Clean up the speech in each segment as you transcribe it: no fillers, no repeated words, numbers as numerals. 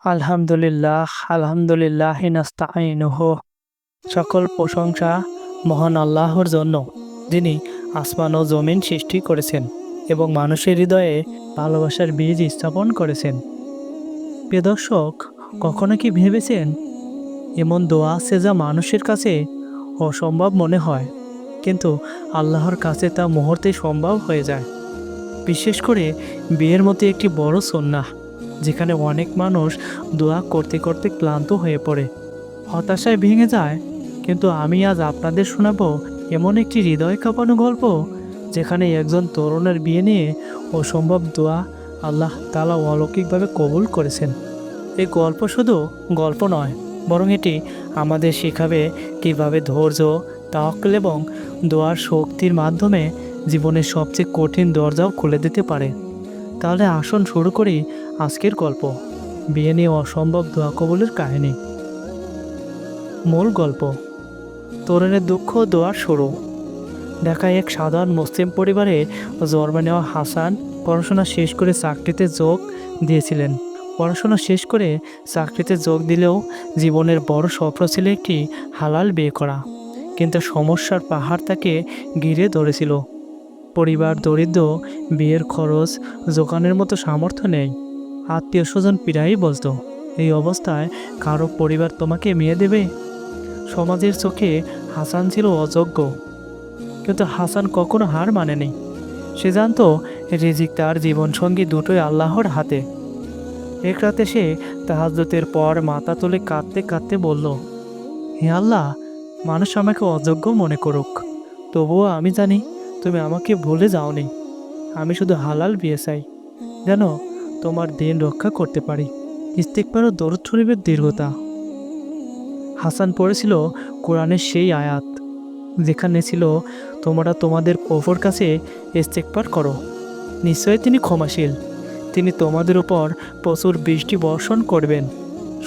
আলহামদুলিল্লাহ, আলহামদুলিল্লাহি নাস্তাঈনুহু। সকল প্রশংসা মহান আল্লাহর জন্য, যিনি আসমান ও জমিন সৃষ্টি করেছেন এবং মানুষের হৃদয়ে ভালোবাসার বীজ স্থাপন করেছেন। প্রিয় দর্শক, কখনো কি ভেবেছেন এমন দোয়া আছে যা মানুষের কাছে অসম্ভব মনে হয়, কিন্তু আল্লাহর কাছে তা মুহূর্তে সম্ভব হয়ে যায়। বিশেষ করে বিয়ের মতো একটি বড় সুন্নাহ, যেখানে অনেক মানুষ দোয়া করতে করতে ক্লান্ত হয়ে পড়ে, হতাশায় ভেঙে যায়। কিন্তু আমি আজ আপনাদের শোনাবো এমন একটি হৃদয় কাঁপানো গল্প, যেখানে একজন তরুণের বিয়ে নিয়ে অসম্ভব দোয়া আল্লাহ তাআলা অলৌকিকভাবে কবুল করেছেন। এই গল্প শুধু গল্প নয়, বরং এটি আমাদের শেখাবে কিভাবে ধৈর্য, তাওয়াক্কুল এবং দোয়ার শক্তির মাধ্যমে জীবনের সবচেয়ে কঠিন দরজাও খুলে দিতে পারে। তাহলে আসুন শুরু করি আজকের গল্প, বিয়ে নিয়ে অসম্ভব দোয়া কবুলের কাহিনী। মূল গল্প। তরুণের দুঃখ দোয়ার শুরু। ঢাকায় এক সাধারণ মুসলিম পরিবারে জন্ম নেওয়া হাসান পড়াশোনা শেষ করে চাকরিতে যোগ দিয়েছিলেন। পড়াশোনা শেষ করে চাকরিতে যোগ দিলেও জীবনের বড় স্বপ্ন ছিল একটি হালাল বিয়ে করা। কিন্তু সমস্যার পাহাড় তাকে ঘিরে ধরেছিল। পরিবার দরিদ্র, বিয়ের খরচ জোগানের মতো সামর্থ্য নেই। আত্মীয় স্বজন প্রায়ই বলতো, এই অবস্থায় কারো পরিবার তোমাকে মেয়ে দেবে? সমাজের চোখে হাসান ছিল অযোগ্য, কিন্তু হাসান কখনো হার মানেনি। সে জানতো রিজিক তার জীবনসঙ্গী দুটোই আল্লাহর হাতে। এক রাতে সে তাহাজ্জুদের পর মাথা তুলে কাঁদতে কাঁদতে বলল, হে আল্লাহ, মানুষ আমাকে অযোগ্য মনে করুক, তবুও আমি জানি তুমি আমাকে ভুলে যাওনি। আমি শুধু হালাল বিয়ে চাই, যেন তোমার দিন রক্ষা করতে পারি। ইস্তিগফার ও দরুদ শরীফের দীর্ঘতা। হাসান পড়েছিল কোরআনের সেই আয়াত, যেখানে ছিল, তোমরা তোমাদের প্রভুর কাছে ইস্তিগফার করো, নিশ্চয়ই তিনি ক্ষমাশীল। তিনি তোমাদের উপর প্রচুর বৃষ্টি বর্ষণ করবেন,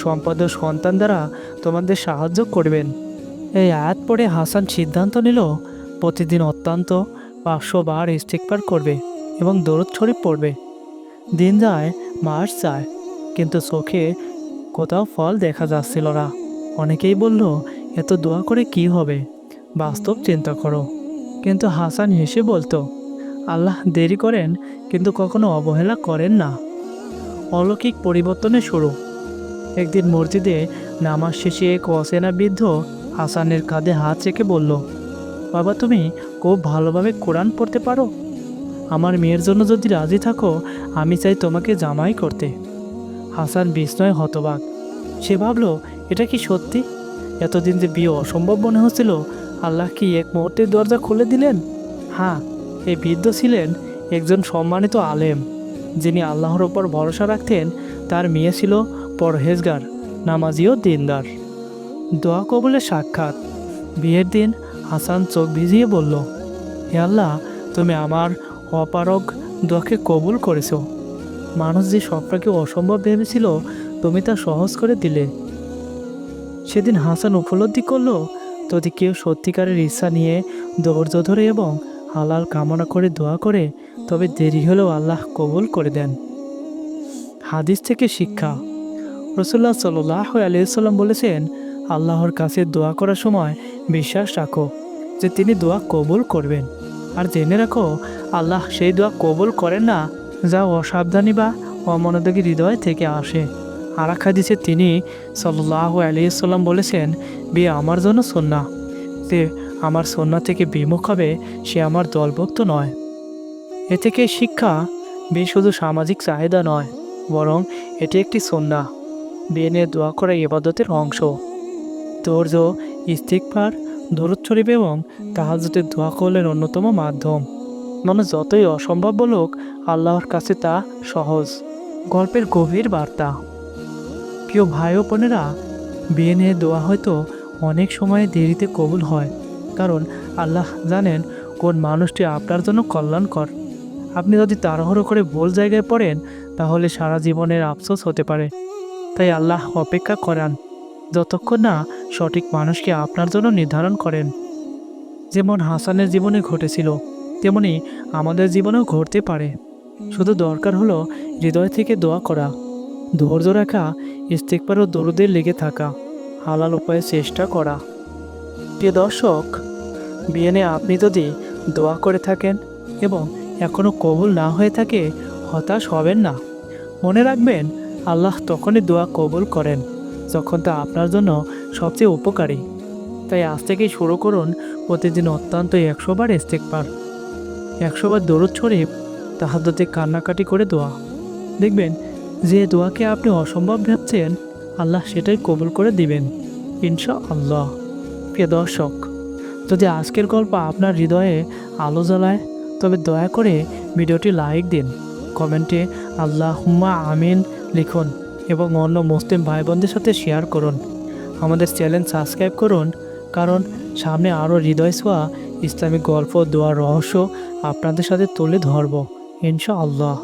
সম্পদ ও সন্তান দ্বারা তোমাদের সাহায্য করবেন। এই আয়াত পড়ে হাসান সিদ্ধান্ত নিল প্রতিদিন অত্যন্ত 500 বার ইস্তিগফার করবে এবং দরুদ শরীফ পড়বে। দিন যায়, মাস যায়, কিন্তু চোখে কোথাও ফল দেখা যাচ্ছিল না। অনেকেই বলল, এত দোয়া করে কি হবে, বাস্তব চিন্তা করো। কিন্তু হাসান হেসে বলতো, আল্লাহ দেরি করেন, কিন্তু কখনো অবহেলা করেন না। অলৌকিক পরিবর্তনের শুরু। একদিন মসজিদে নামাজ শেষে এক অচেনা বৃদ্ধ হাসানের কাঁধে হাত রেখে বলল, বাবা, তুমি খুব ভালোভাবে কোরআন পড়তে পারো। আমার মেয়ের জন্য যদি রাজি থাকো, আমি চাই তোমাকে জামাই করতে। হাসান বিস্ময়ে হতবাক। সে ভাবল, এটা কি সত্যি? এতদিন যে বিয়ে অসম্ভব মনে হচ্ছিল, আল্লাহ কি এক মুহূর্তের দরজা খুলে দিলেন? হ্যাঁ, এই বৃদ্ধ ছিলেন একজন সম্মানিত আলেম, যিনি আল্লাহর ওপর ভরসা রাখতেন। তার মেয়ে ছিল পরহেজগার, নামাজি ও দিনদার। দোয়া কবুলের সাক্ষাৎ। বিয়ের দিন হাসান চোখ ভিজিয়ে বলল, হে আল্লাহ, তুমি আমার অপারগ দোয়াকে কবুল করেছো। মানুষ যে স্বপ্নকে অসম্ভব ভেবেছিল, তুমি তা সহজ করে দিলে। সেদিন হাসান উপলব্ধি করলো, যদি কেউ সত্যিকারের ইচ্ছা নিয়ে ধৈর্য ধরে এবং হালাল কামনা করে দোয়া করে, তবে দেরি হলেও আল্লাহ কবুল করে দেন। হাদিস থেকে শিক্ষা। রাসূলুল্লাহ সাল্লাল্লাহু আলাইহি ওয়াসাল্লাম বলেছেন, আল্লাহর কাছে দোয়া করার সময় বিশ্বাস রাখো যে তিনি দোয়া কবুল করবেন, আর জেনে রাখো আল্লাহ সেই দোয়া কবুল করেন না যা অসাবধানী বা অমনোযোগী হৃদয় থেকে আসে। আর এক হাদিসে তিনি সাল্লাল্লাহু আলাইহি ওয়াসাল্লাম বলেছেন, বিয়ে আমার জন্য সুন্নাহ, যে আমার সুন্নাহ থেকে বিমুখ হবে সে আমার দলভুক্ত নয়। এ থেকে শিক্ষা, বিয়ে শুধু সামাজিক চাহিদা নয়, বরং এটি একটি সুন্নাহ। বিয়ে নিয়ে দোয়া করা ইবাদতের অংশ। ধৈর্য, ইস্তিগফার, দরুদ শরীফ এবং তাহাজ্জুদের দোয়া কবুলের অন্যতম মাধ্যম। মানুষ যতই অসম্ভব বলুক, আল্লাহর কাছে তা সহজ। গল্পের গভীর বার্তা। প্রিয় ভাই ও বোনেরা, বিয়ে নিয়ে দোয়া হয়তো অনেক সময় দেরিতে কবুল হয়, কারণ আল্লাহ জানেন কোন মানুষটি আপনার জন্য কল্যাণকর। আপনি যদি তাড়াহুড়ো করে ভুল জায়গায় পড়েন, তাহলে সারা জীবনের আফসোস হতে পারে। তাই আল্লাহ অপেক্ষা করান যতক্ষণ না সঠিক মানুষকে আপনার জন্য নির্ধারণ করেন। যেমন হাসানের জীবনে ঘটেছিল, তেমনি আমাদের জীবনেও ঘটতে পারে। শুধু দরকার হলো হৃদয় থেকে দোয়া করা। ধৈর্য রাখা, ইস্তিগফার ও দরুদে লেগে থাকা, হালাল উপায়ে চেষ্টা করা। প্রিয় দর্শক, বিয়ে নিয়ে আপনি যদি দোয়া করে থাকেন এবং এখনও কবুল না হয়ে থাকে, হতাশ হবেন না। মনে রাখবেন, আল্লাহ তখনই দোয়া কবুল করেন যখন তা আপনার জন্য সবচেয়ে উপকারী। তাই আজ থেকেই শুরু করুন প্রতিদিন অত্যন্ত 100 বার ইস্তিগফার, 100 বার দরুদ শরীফ, তাহাজ্জুদে কান্নাকাটি করে দোয়া। দেখবেন, যে দোয়াকে আপনি অসম্ভব ভাবছেন, আল্লাহ সেটাই কবুল করে দিবেন ইনশাআল্লাহ। প্রিয় দর্শক, যদি আজকের গল্প আপনার হৃদয়ে আলো জ্বালায়, তবে দয়া করে ভিডিওটি লাইক দিন, কমেন্টে আল্লাহুম্মা আমিন লিখুন এবং অন্য মুসলিম ভাই বোনদের সাথে শেয়ার করুন। আমাদের চ্যানেল সাবস্ক্রাইব করুন, কারণ সামনে আরও হৃদয় ছোঁয়া ইসলামিক গল্প, দোয়ার রহস্য আপনাদের সাথে তুলে ধরব ইনশাআল্লাহ।